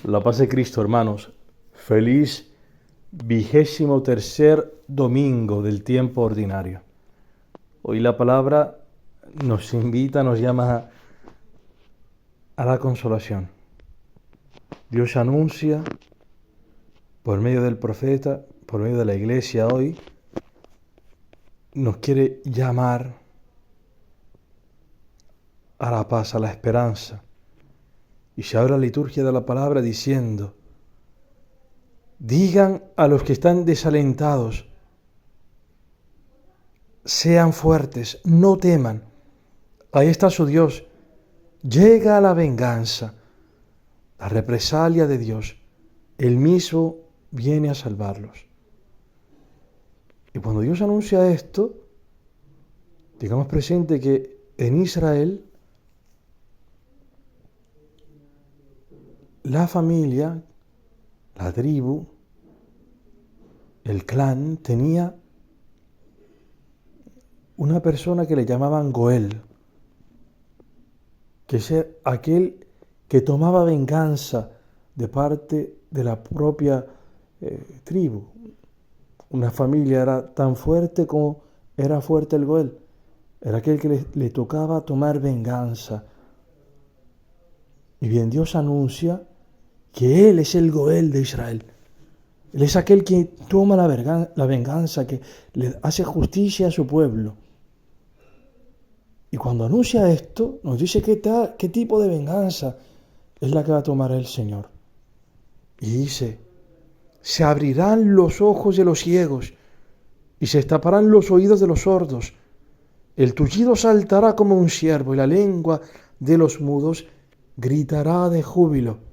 La paz de Cristo, hermanos. Feliz 23º domingo del tiempo ordinario. Hoy la palabra nos invita, nos llama a la consolación. Dios anuncia por medio del profeta, por medio de la iglesia hoy, nos quiere llamar a la paz, a la esperanza. Y se abre la liturgia de la palabra diciendo: digan a los que están desalentados, sean fuertes, no teman. Ahí está su Dios. Llega la venganza, la represalia de Dios. Él mismo viene a salvarlos. Y cuando Dios anuncia esto, digamos presente que en Israel, la familia, la tribu, el clan tenía una persona que le llamaban Goel, que es aquel que tomaba venganza de parte de la propia tribu. Una familia era tan fuerte como era fuerte el Goel. Era aquel que le tocaba tomar venganza. Y bien, Dios anuncia que Él es el Goel de Israel. Él es aquel que toma la venganza, que le hace justicia a su pueblo. Y cuando anuncia esto, nos dice qué tipo de venganza es la que va a tomar el Señor. Y dice: se abrirán los ojos de los ciegos y se destaparán los oídos de los sordos. El tullido saltará como un ciervo y la lengua de los mudos gritará de júbilo.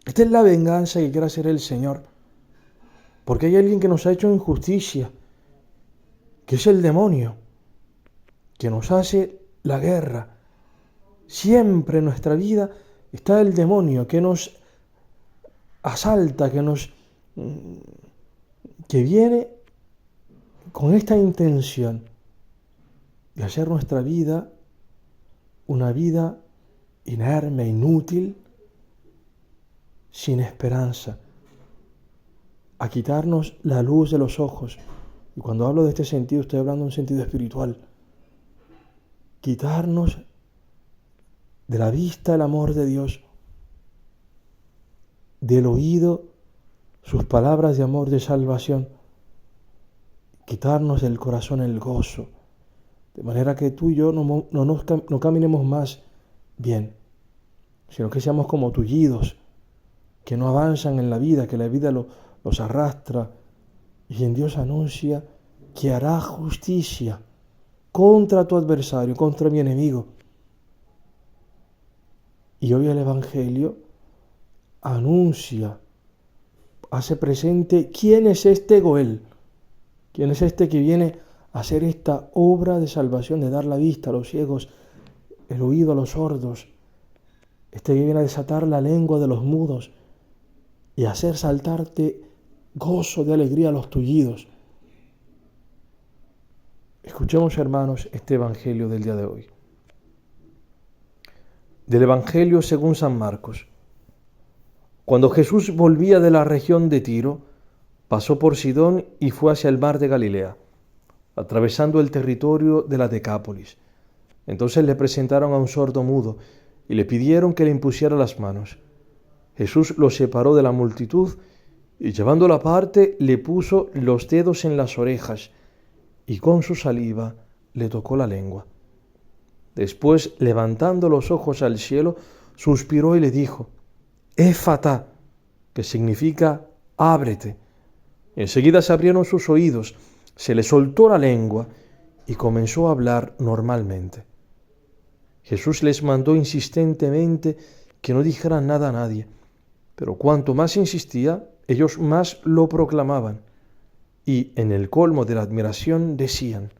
Esta es la venganza que quiere hacer el Señor. Porque hay alguien que nos ha hecho injusticia, que es el demonio, que nos hace la guerra. Siempre en nuestra vida está el demonio que nos asalta, que viene con esta intención de hacer nuestra vida una vida inerme, inútil, sin esperanza, a quitarnos la luz de los ojos. Y cuando hablo de este sentido, estoy hablando de un sentido espiritual. Quitarnos de la vista el amor de Dios, del oído sus palabras de amor, de salvación, quitarnos del corazón el gozo, de manera que tú y yo no caminemos más bien, sino que seamos como tullidos, que no avanzan en la vida, que la vida los arrastra. Y en Dios anuncia que hará justicia contra tu adversario, contra mi enemigo. Y hoy el Evangelio anuncia, hace presente quién es este Goel, quién es este que viene a hacer esta obra de salvación, de dar la vista a los ciegos, el oído a los sordos, este que viene a desatar la lengua de los mudos y hacer saltarte gozo de alegría a los tullidos. Escuchemos, hermanos, este Evangelio del día de hoy. Del Evangelio según San Marcos. Cuando Jesús volvía de la región de Tiro, pasó por Sidón y fue hacia el mar de Galilea, atravesando el territorio de la Decápolis. Entonces le presentaron a un sordo mudo y le pidieron que le impusiera las manos. Jesús lo separó de la multitud y llevándolo aparte le puso los dedos en las orejas y con su saliva le tocó la lengua. Después, levantando los ojos al cielo, suspiró y le dijo: Éfata, que significa ábrete. Enseguida se abrieron sus oídos, se le soltó la lengua y comenzó a hablar normalmente. Jesús les mandó insistentemente que no dijeran nada a nadie, pero cuanto más insistía, ellos más lo proclamaban. Y en el colmo de la admiración decían: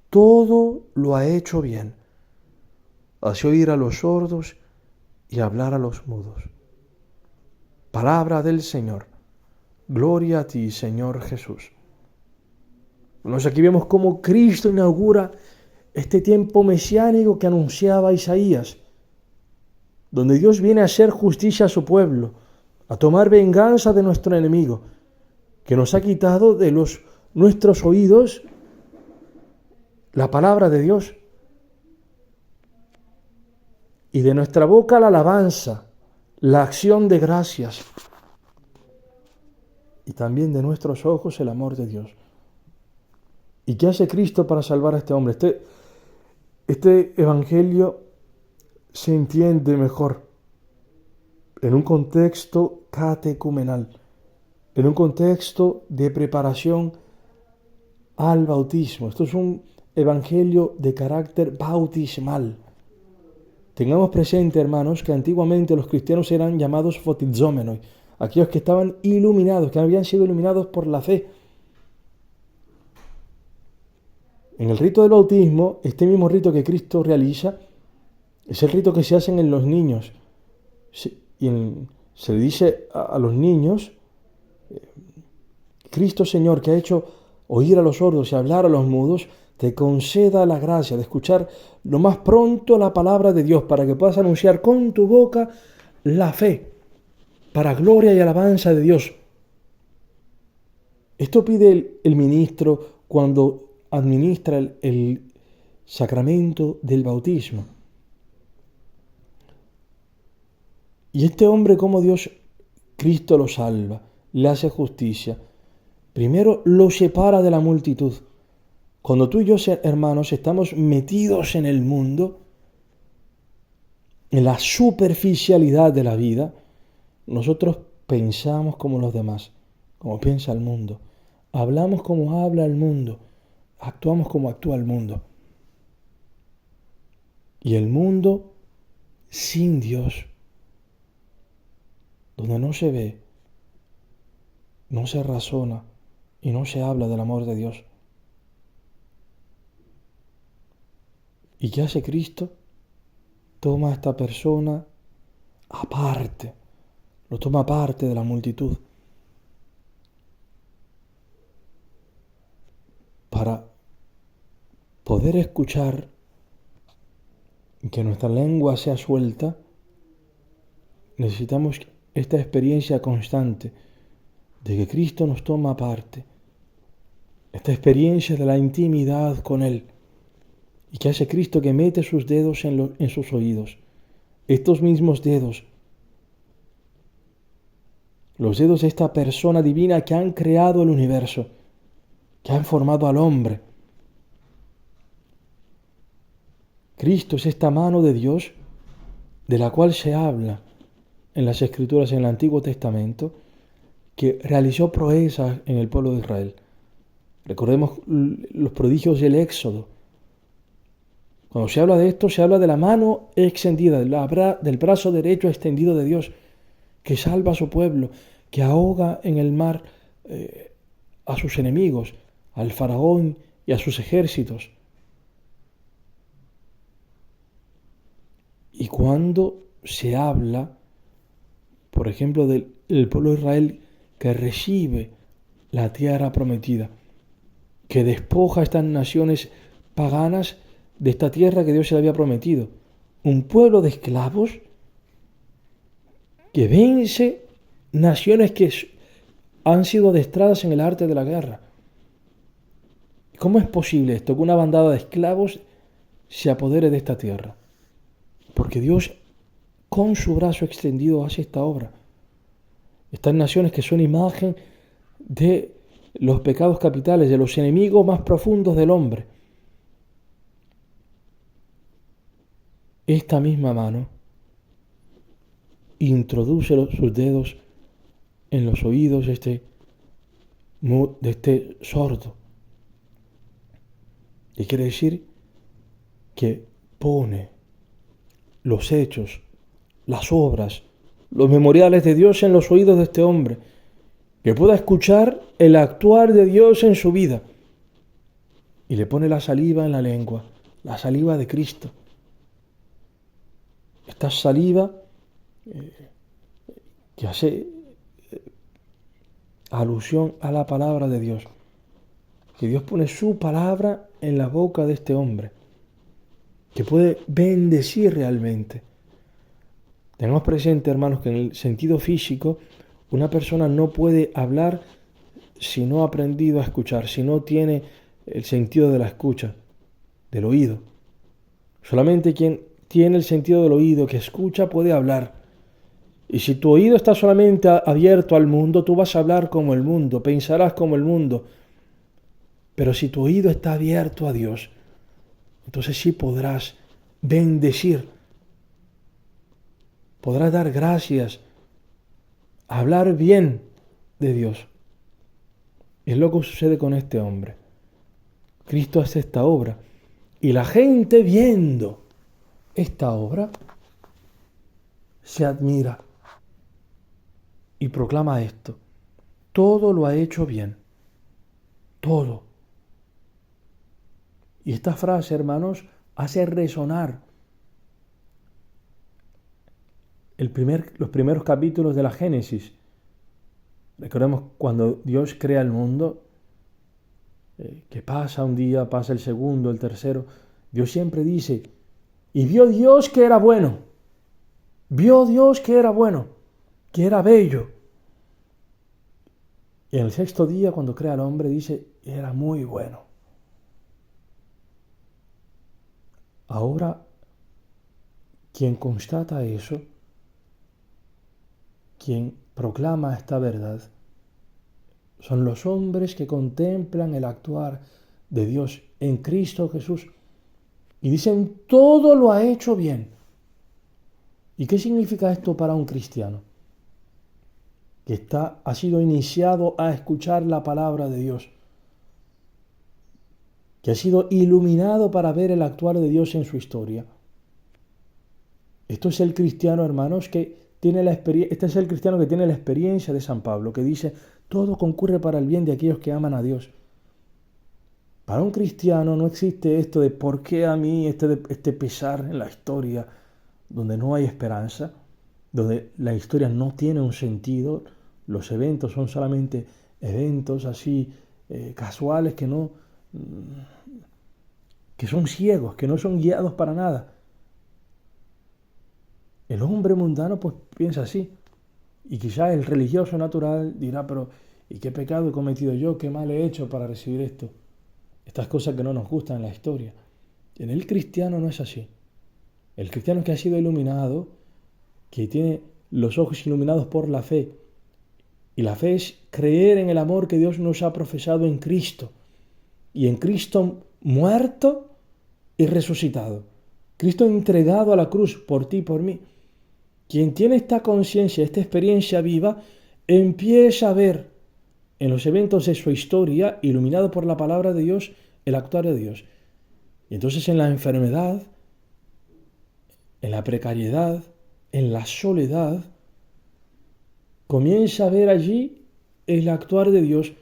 todo lo ha hecho bien. Hace oír a los sordos y hablar a los mudos. Palabra del Señor. Gloria a ti, Señor Jesús. Aquí vemos cómo Cristo inaugura este tiempo mesiánico que anunciaba Isaías. donde Dios viene a hacer justicia a su pueblo, a tomar venganza de nuestro enemigo, que nos ha quitado de nuestros oídos la palabra de Dios y de nuestra boca la alabanza, la acción de gracias y también de nuestros ojos el amor de Dios. ¿Y qué hace Cristo para salvar a este hombre? Este evangelio se entiende mejor en un contexto catecumenal, en un contexto de preparación al bautismo. Esto es un evangelio de carácter bautismal. Tengamos presente, hermanos, que antiguamente los cristianos eran llamados fotizómenos, aquellos que estaban iluminados, que habían sido iluminados por la fe. En el rito del bautismo, este mismo rito que Cristo realiza, es el rito que se hace en los niños. Se le dice a los niños, Cristo Señor, que ha hecho oír a los sordos y hablar a los mudos, te conceda la gracia de escuchar lo más pronto la palabra de Dios para que puedas anunciar con tu boca la fe, para gloria y alabanza de Dios. Esto pide el ministro cuando administra el sacramento del bautismo. Y este hombre, como Dios, Cristo lo salva, le hace justicia. Primero lo separa de la multitud. Cuando tú y yo, hermanos, estamos metidos en el mundo, en la superficialidad de la vida, nosotros pensamos como los demás, como piensa el mundo. Hablamos como habla el mundo. Actuamos como actúa el mundo. Y el mundo sin Dios, donde no se ve, no se razona y no se habla del amor de Dios. ¿Y qué hace Cristo? Toma a esta persona aparte, lo toma aparte de la multitud para poder escuchar y que nuestra lengua sea suelta. Necesitamos esta experiencia constante de que Cristo nos toma aparte, esta experiencia de la intimidad con Él. ¿Y qué hace Cristo? Que mete sus dedos en sus oídos. Estos mismos dedos, los dedos de esta persona divina que han creado el universo, que han formado al hombre. Cristo es esta mano de Dios de la cual se habla en las Escrituras en el Antiguo Testamento, que realizó proezas en el pueblo de Israel. Recordemos los prodigios del Éxodo. Cuando se habla de esto, se habla de la mano extendida, del brazo derecho extendido de Dios, que salva a su pueblo, que ahoga en el mar a sus enemigos, al faraón y a sus ejércitos. Y cuando se habla, por ejemplo, del pueblo de Israel que recibe la tierra prometida, que despoja a estas naciones paganas de esta tierra que Dios se le había prometido. Un pueblo de esclavos que vence naciones que han sido adestradas en el arte de la guerra. ¿Cómo es posible esto? Que una bandada de esclavos se apodere de esta tierra. Porque Dios, con su brazo extendido, hace esta obra. Estas naciones que son imagen de los pecados capitales, de los enemigos más profundos del hombre. Esta misma mano introduce sus dedos en los oídos de este sordo. Y quiere decir que pone los hechos, las obras, los memoriales de Dios en los oídos de este hombre, que pueda escuchar el actuar de Dios en su vida. Y le pone la saliva en la lengua, la saliva de Cristo. Esta saliva que hace alusión a la palabra de Dios. Que Dios pone su palabra en la boca de este hombre, que puede bendecir realmente. Tenemos presente, hermanos, que en el sentido físico una persona no puede hablar si no ha aprendido a escuchar, si no tiene el sentido de la escucha, del oído. Solamente quien tiene el sentido del oído, que escucha, puede hablar. Y si tu oído está solamente abierto al mundo, tú vas a hablar como el mundo, pensarás como el mundo. Pero si tu oído está abierto a Dios, entonces sí podrás bendecir, podrás dar gracias, hablar bien de Dios. Y es lo que sucede con este hombre. Cristo hace esta obra. Y la gente viendo esta obra se admira y proclama esto. Todo lo ha hecho bien. Todo. Y esta frase, hermanos, hace resonar los primeros capítulos de la Génesis. Recordemos cuando Dios crea el mundo, que pasa un día, pasa el segundo, el tercero. Dios siempre dice, y vio Dios que era bueno. Vio Dios que era bueno, que era bello. Y en el sexto día, cuando crea al hombre, dice, era muy bueno. Ahora, quien constata eso, quien proclama esta verdad, son los hombres que contemplan el actuar de Dios en Cristo Jesús y dicen, todo lo ha hecho bien. ¿Y qué significa esto para un cristiano? Que ha sido iniciado a escuchar la palabra de Dios, que ha sido iluminado para ver el actuar de Dios en su historia. Esto es el cristiano, hermanos, que tiene este es el cristiano que tiene la experiencia de San Pablo, que dice, todo concurre para el bien de aquellos que aman a Dios. Para un cristiano no existe esto de por qué a mí este pesar en la historia, donde no hay esperanza, donde la historia no tiene un sentido, los eventos son solamente eventos así casuales que son ciegos, que no son guiados para nada. El hombre mundano pues piensa así. Y quizás el religioso natural dirá, pero ¿y qué pecado he cometido yo? ¿Qué mal he hecho para recibir esto? Estas cosas que no nos gustan en la historia. En el cristiano no es así. El cristiano que ha sido iluminado, que tiene los ojos iluminados por la fe. Y la fe es creer en el amor que Dios nos ha profesado en Cristo. Y en Cristo muerto y resucitado. Cristo entregado a la cruz por ti y por mí. Quien tiene esta conciencia, esta experiencia viva, empieza a ver en los eventos de su historia, iluminado por la palabra de Dios, el actuar de Dios. Y entonces en la enfermedad, en la precariedad, en la soledad, comienza a ver allí el actuar de Dios,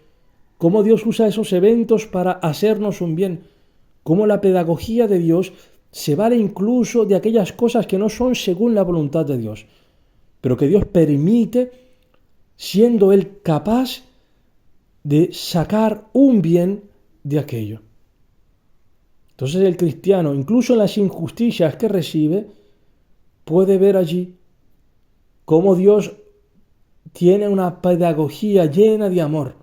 cómo Dios usa esos eventos para hacernos un bien, cómo la pedagogía de Dios se vale incluso de aquellas cosas que no son según la voluntad de Dios, pero que Dios permite, siendo Él capaz de sacar un bien de aquello. Entonces el cristiano, incluso en las injusticias que recibe, puede ver allí cómo Dios tiene una pedagogía llena de amor,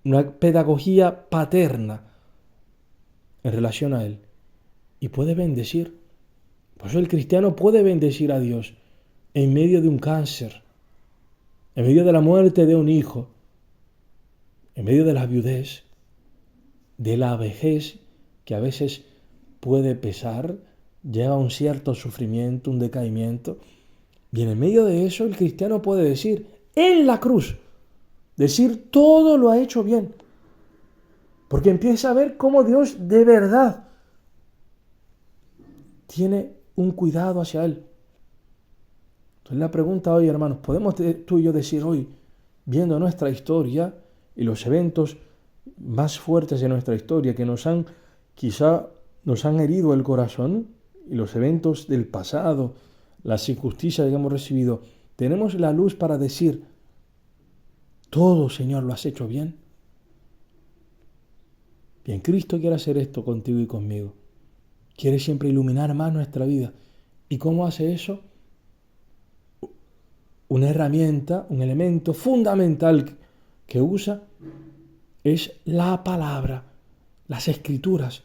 una pedagogía paterna en relación a Él. Y puede bendecir. Por eso el cristiano puede bendecir a Dios en medio de un cáncer, en medio de la muerte de un hijo, en medio de la viudez, de la vejez, que a veces puede pesar, lleva un cierto sufrimiento, un decaimiento. Y en medio de eso el cristiano puede decir, en la cruz, decir todo lo ha hecho bien. Porque empieza a ver cómo Dios de verdad tiene un cuidado hacia él. Entonces la pregunta hoy, hermanos, ¿podemos tú y yo decir hoy, viendo nuestra historia y los eventos más fuertes de nuestra historia que quizá nos han herido el corazón, y los eventos del pasado, las injusticias que hemos recibido, tenemos la luz para decir, todo, Señor, lo has hecho bien? Bien, Cristo quiere hacer esto contigo y conmigo. Quiere siempre iluminar más nuestra vida. ¿Y cómo hace eso? una herramienta, un elemento fundamental que usa es la palabra, las escrituras.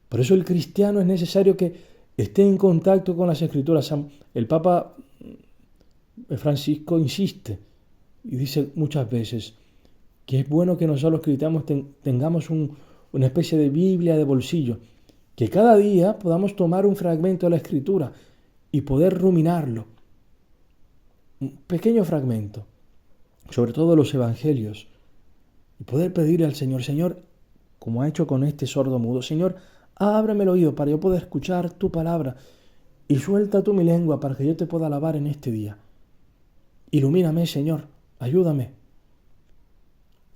Por eso el cristiano es necesario que esté en contacto con las escrituras. El Papa Francisco insiste y dice muchas veces que es bueno que nosotros los cristianos tengamos una especie de Biblia de bolsillo, que cada día podamos tomar un fragmento de la escritura y poder ruminarlo. Un pequeño fragmento, sobre todo los evangelios, y poder pedirle al Señor, Señor, como ha hecho con este sordo mudo, Señor, ábreme el oído para yo poder escuchar tu palabra y suelta tú mi lengua para que yo te pueda alabar en este día. Ilumíname, Señor, ayúdame.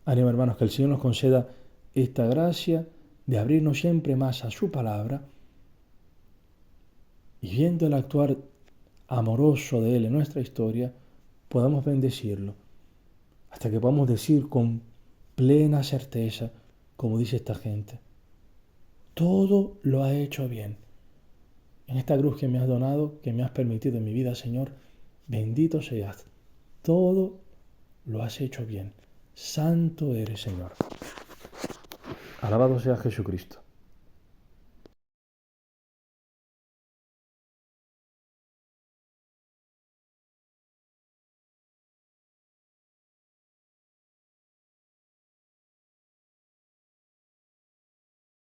Ánimo, hermanos, que el Señor nos conceda esta gracia de abrirnos siempre más a su palabra y viendo el actuar amoroso de Él en nuestra historia, podamos bendecirlo, hasta que podamos decir con plena certeza, como dice esta gente, todo lo ha hecho bien. En esta cruz que me has donado, que me has permitido en mi vida, Señor, bendito seas. Todo lo has hecho bien. Santo eres, Señor. Alabado sea Jesucristo.